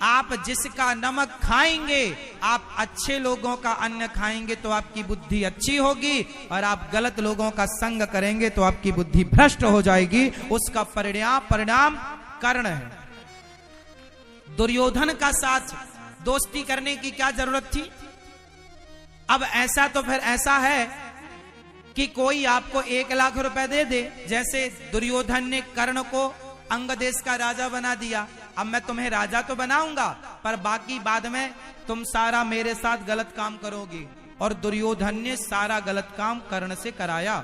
आप जिसका नमक खाएंगे, आप अच्छे लोगों का अन्न खाएंगे तो आपकी बुद्धि अच्छी होगी, और आप गलत लोगों का संग करेंगे तो आपकी बुद्धि भ्रष्ट हो जाएगी। उसका परिणाम कर्ण है। दुर्योधन का साथ दोस्ती करने की क्या जरूरत थी? अब ऐसा तो फिर ऐसा है कि कोई आपको 1 लाख रुपए दे दे, जैसे दुर्योधन ने कर्ण को अंग देश का राजा बना दिया। अब मैं तुम्हें राजा तो बनाऊंगा, पर बाकी बाद में तुम सारा मेरे साथ गलत काम करोगे। और दुर्योधन ने सारा गलत काम कर्ण से कराया।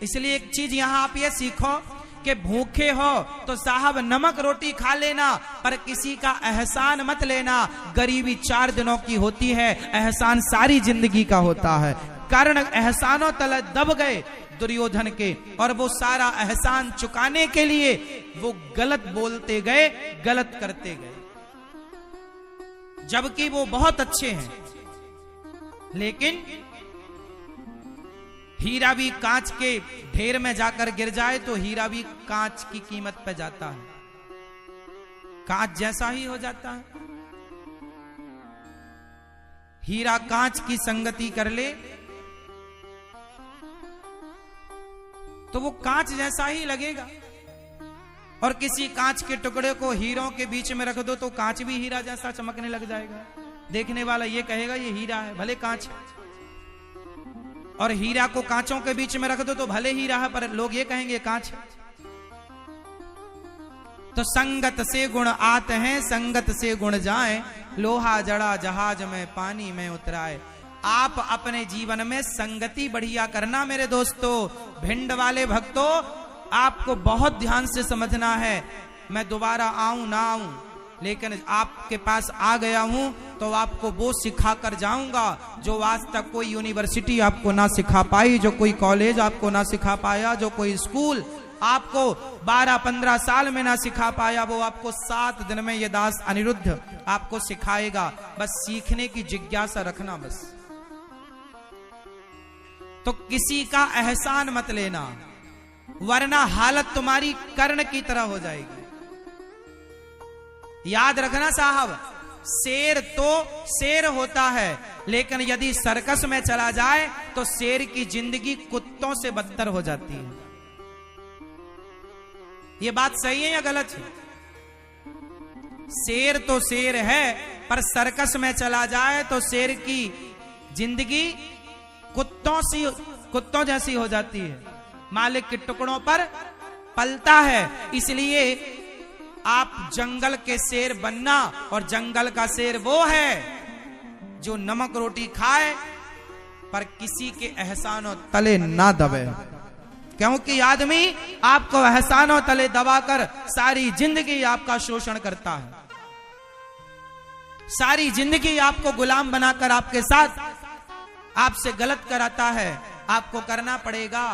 इसलिए एक चीज यहां आप ये सीखो कि भूखे हो तो साहब नमक रोटी खा लेना, पर किसी का एहसान मत लेना। गरीबी 4 दिनों की होती है, एहसान सारी जिंदगी का होता है। कर्ण एहसानों तले दब गए दुर्योधन के, और वो सारा एहसान चुकाने के लिए वो गलत बोलते गए, गलत करते गए, जबकि वो बहुत अच्छे हैं। लेकिन हीरा भी कांच के ढेर में जाकर गिर जाए तो हीरा भी कांच की कीमत पे जाता है, कांच जैसा ही हो जाता है। हीरा कांच की संगति कर ले तो वो कांच जैसा ही लगेगा, और किसी कांच के टुकड़े को हीरों के बीच में रख दो तो कांच भी हीरा जैसा चमकने लग जाएगा। देखने वाला ये कहेगा ये हीरा है, भले कांच है। और हीरा को कांचों के बीच में रख दो तो भले हीरा है, पर लोग ये कहेंगे कांच है। तो संगत से गुण आते हैं, संगत से गुण जाए, लोहा जड़ा जहाज में पानी में उतराए। आप अपने जीवन में संगति बढ़िया करना मेरे दोस्तों। भिंड वाले भक्तों, आपको बहुत ध्यान से समझना है। मैं दोबारा आऊं ना आऊं, लेकिन आपके पास आ गया हूं तो आपको वो सिखा कर जाऊंगा जो आज तक कोई यूनिवर्सिटी आपको ना सिखा पाई, जो कोई कॉलेज आपको ना सिखा पाया, जो कोई स्कूल आपको 12-15 साल में ना सिखा पाया, वो आपको 7 दिन में ये दास अनिरुद्ध आपको सिखाएगा। बस सीखने की जिज्ञासा रखना बस। तो किसी का एहसान मत लेना, वरना हालत तुम्हारी कर्ण की तरह हो जाएगी। याद रखना साहब, शेर तो शेर होता है, लेकिन यदि सर्कस में चला जाए तो शेर की जिंदगी कुत्तों से बदतर हो जाती है। ये बात सही है या गलत है? शेर तो शेर है, पर सर्कस में चला जाए तो शेर की जिंदगी कुत्तों जैसी हो जाती है, मालिक के टुकड़ों पर पलता है। इसलिए आप जंगल के शेर बनना, और जंगल का शेर वो है जो नमक रोटी खाए पर किसी के एहसानों तले ना दबे। क्योंकि आदमी आपको एहसानों तले दबाकर सारी जिंदगी आपका शोषण करता है, सारी जिंदगी आपको गुलाम बनाकर आपके साथ आपसे गलत कराता है। आपको करना पड़ेगा,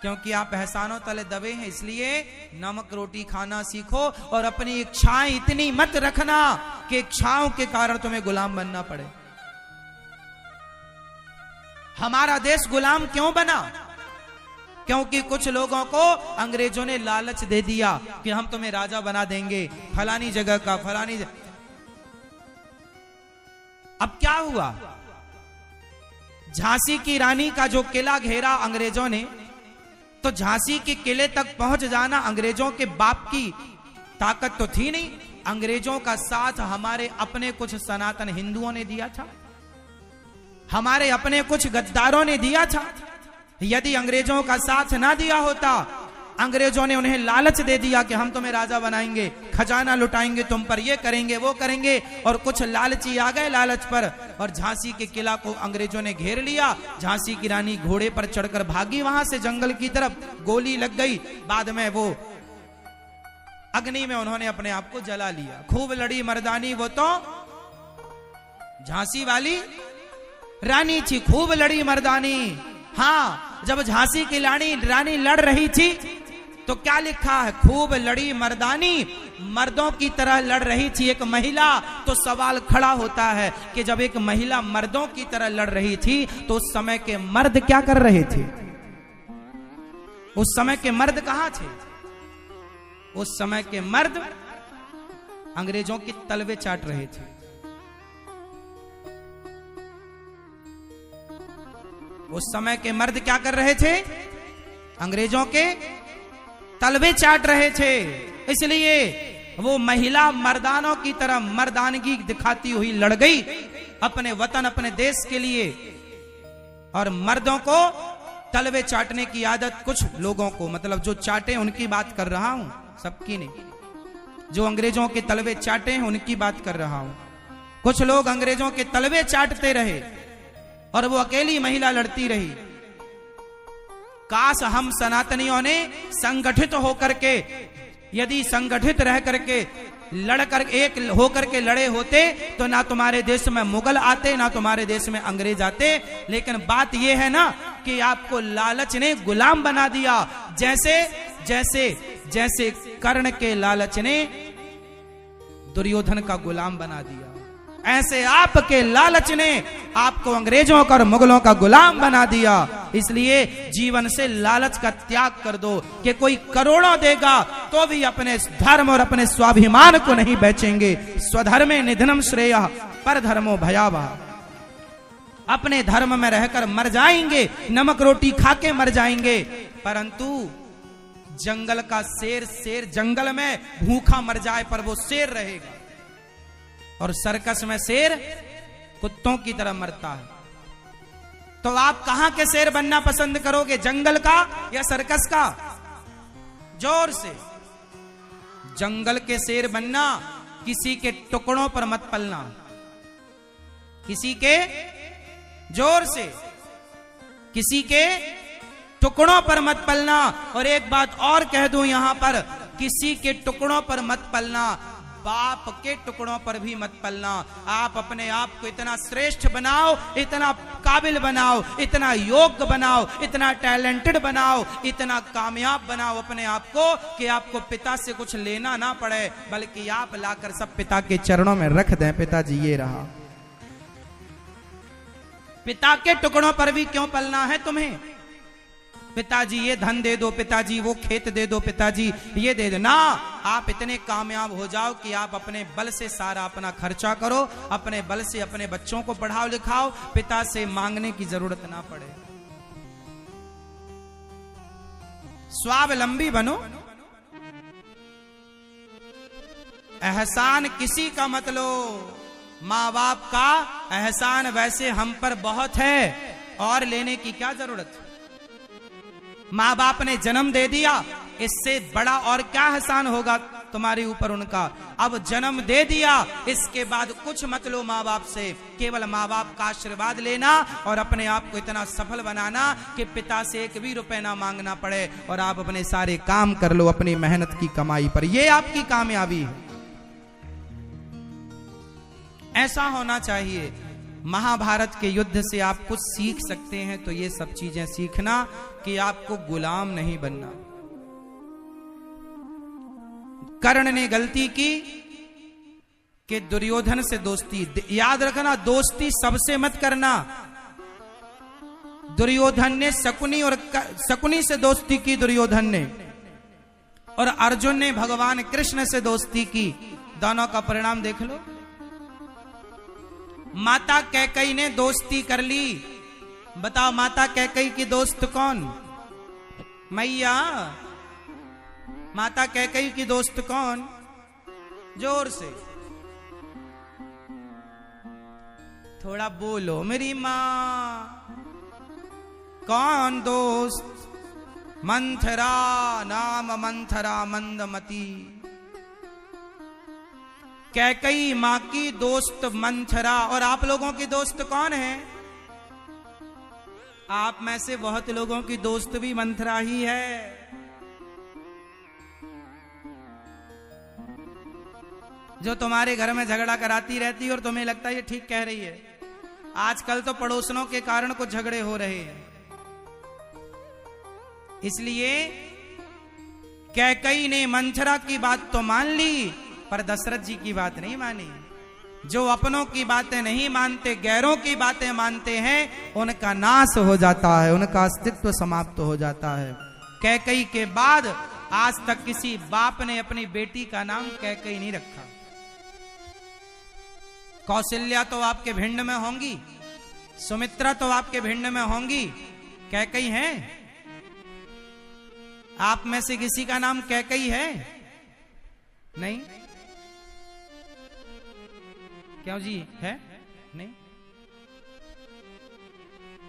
क्योंकि आप एहसानों तले दबे हैं। इसलिए नमक रोटी खाना सीखो, और अपनी इच्छाएं इतनी मत रखना कि इच्छाओं के कारण तुम्हें गुलाम बनना पड़े। हमारा देश गुलाम क्यों बना? क्योंकि कुछ लोगों को अंग्रेजों ने लालच दे दिया कि हम तुम्हें राजा बना देंगे फलानी जगह का, फलानी जगह। अब क्या हुआ? झांसी की रानी का जो किला घेरा अंग्रेजों ने, तो झांसी के किले तक पहुंच जाना अंग्रेजों के बाप की ताकत तो थी नहीं। अंग्रेजों का साथ हमारे अपने कुछ सनातन हिंदुओं ने दिया था, हमारे अपने कुछ गद्दारों ने दिया था। यदि अंग्रेजों का साथ ना दिया होता, अंग्रेजों ने उन्हें लालच दे दिया कि हम तुम्हें राजा बनाएंगे, खजाना लुटाएंगे तुम पर, ये करेंगे वो करेंगे, और कुछ लालची आ गए लालच पर, और झांसी के किला को अंग्रेजों ने घेर लिया। झांसी की रानी घोड़े पर चढ़कर भागी वहां से जंगल की तरफ, गोली लग गई। बाद में वो अग्नि में उन्होंने अपने आप को जला लिया। खूब लड़ी मर्दानी वो तो झांसी वाली रानी थी, खूब लड़ी मर्दानी। हाँ, जब झांसी की रानी लड़ रही थी तो क्या लिखा है? खूब लड़ी मर्दानी, मर्दों की तरह लड़ रही थी एक महिला। तो सवाल खड़ा होता है कि जब एक महिला मर्दों की तरह लड़ रही थी तो उस समय के मर्द क्या कर रहे थे? उस समय के मर्द कहां थे? उस समय के मर्द अंग्रेजों की तलवे चाट रहे थे। उस समय के मर्द क्या कर रहे थे? अंग्रेजों के तलवे चाट रहे थे। इसलिए वो महिला मर्दानों की तरह मर्दानगी दिखाती हुई लड़ गई अपने वतन, अपने देश के लिए। और मर्दों को तलवे चाटने की आदत कुछ लोगों को, मतलब जो चाटे उनकी बात कर रहा हूं, सबकी नहीं। जो अंग्रेजों के तलवे चाटे हैं उनकी बात कर रहा हूं। कुछ लोग अंग्रेजों के तलवे चाटते रहे और वो अकेली महिला लड़ती रही। काश हम सनातनियों ने संगठित होकर के, यदि संगठित रह करके लड़कर एक होकर के लड़े होते तो ना तुम्हारे देश में मुगल आते, ना तुम्हारे देश में अंग्रेज आते। लेकिन बात यह है ना कि आपको लालच ने गुलाम बना दिया। जैसे जैसे जैसे कर्ण के लालच ने दुर्योधन का गुलाम बना दिया, ऐसे आपके लालच ने आपको अंग्रेजों का और मुगलों का गुलाम बना दिया। इसलिए जीवन से लालच का त्याग कर दो कि कोई करोड़ों देगा तो भी अपने धर्म और अपने स्वाभिमान को नहीं बेचेंगे। स्वधर्मे निधनम श्रेयः पर धर्मो भयावह। अपने धर्म में रहकर मर जाएंगे, नमक रोटी खा के मर जाएंगे। परंतु जंगल का शेर जंगल में भूखा मर जाए पर वो शेर रहेगा, और सर्कस में शेर कुत्तों की तरह मरता है। तो आप कहां के शेर बनना पसंद करोगे, जंगल का या सर्कस का? जोर से। जंगल के शेर बनना, किसी के टुकड़ों पर मत पलना, किसी के, जोर से, किसी के टुकड़ों पर मत पलना। और एक बात और कह दूं यहां पर, किसी के टुकड़ों पर मत पलना, बाप के टुकड़ों पर भी मत पलना। आप अपने आप को इतना श्रेष्ठ बनाओ, इतना काबिल बनाओ, इतना योग्य बनाओ, इतना टैलेंटेड बनाओ, इतना कामयाब बनाओ अपने आप को कि आपको पिता से कुछ लेना ना पड़े, बल्कि आप लाकर सब पिता के चरणों में रख दें। पिताजी ये रहा। पिता के टुकड़ों पर भी क्यों पलना है तुम्हें? पिताजी ये धन दे दो, पिताजी वो खेत दे दो, पिताजी ये दे दो ना। आप इतने कामयाब हो जाओ कि आप अपने बल से सारा अपना खर्चा करो, अपने बल से अपने बच्चों को पढ़ाओ लिखाओ, पिता से मांगने की जरूरत ना पड़े। स्वावलंबी बनो। एहसान किसी का मत लो। माँ बाप का एहसान वैसे हम पर बहुत है, और लेने की क्या जरूरत है? माँ बाप ने जन्म दे दिया, इससे बड़ा और क्या एहसान होगा तुम्हारे ऊपर उनका? अब जन्म दे दिया, इसके बाद कुछ मत लो माँ बाप से, केवल माँ बाप का आशीर्वाद लेना और अपने आप को इतना सफल बनाना कि पिता से एक भी रुपए ना मांगना पड़े, और आप अपने सारे काम कर लो अपनी मेहनत की कमाई पर। यह आपकी कामयाबी है। ऐसा होना चाहिए। महाभारत के युद्ध से आप कुछ सीख सकते हैं तो ये सब चीजें सीखना कि आपको गुलाम नहीं बनना। कर्ण ने गलती की कि दुर्योधन से दोस्ती, याद रखना दोस्ती सबसे मत करना। दुर्योधन ने शकुनी से दोस्ती की, दुर्योधन ने, और अर्जुन ने भगवान कृष्ण से दोस्ती की। दोनों का परिणाम देख लो। माता कैकेयी ने दोस्ती कर ली। बताओ माता कैकेयी की दोस्त कौन? मैया। माता कैकेयी की दोस्त कौन? जोर से थोड़ा बोलो मेरी मां। कौन दोस्त? मंथरा, नाम मंथरा मंदमती। कैकेयी मां की दोस्त मंथरा। और आप लोगों की दोस्त कौन है? आप में से बहुत लोगों की दोस्त भी मंथरा ही है। जो तुम्हारे घर में झगड़ा कराती रहती है और तुम्हें लगता है ये ठीक कह रही है। आजकल तो पड़ोसनों के कारण कुछ झगड़े हो रहे हैं। इसलिए कैकेयी ने मंथरा की बात तो मान ली, पर दशरथ जी की बात नहीं मानी। जो अपनों की बातें नहीं मानते, गैरों की बातें मानते हैं, उनका नाश हो जाता है, उनका अस्तित्व समाप्त हो जाता है। कैकेयी के बाद आज तक किसी बाप ने अपनी बेटी का नाम कैकेयी नहीं रखा। कौशल्या तो आपके भिंड में होंगी, सुमित्रा तो आपके भिंड में होंगी, कैकई है? आप में से किसी का नाम कैकई है? नहीं? क्यों जी, है? नहीं?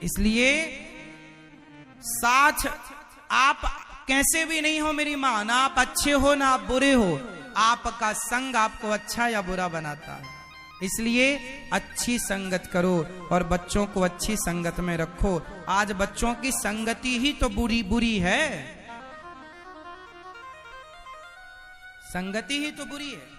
इसलिए साथ आप कैसे भी नहीं हो मेरी मां, ना आप अच्छे हो ना आप बुरे हो, आपका संग आपको अच्छा या बुरा बनाता है। इसलिए अच्छी संगत करो और बच्चों को अच्छी संगत में रखो। आज बच्चों की संगति ही तो बुरी बुरी है, संगति ही तो बुरी है।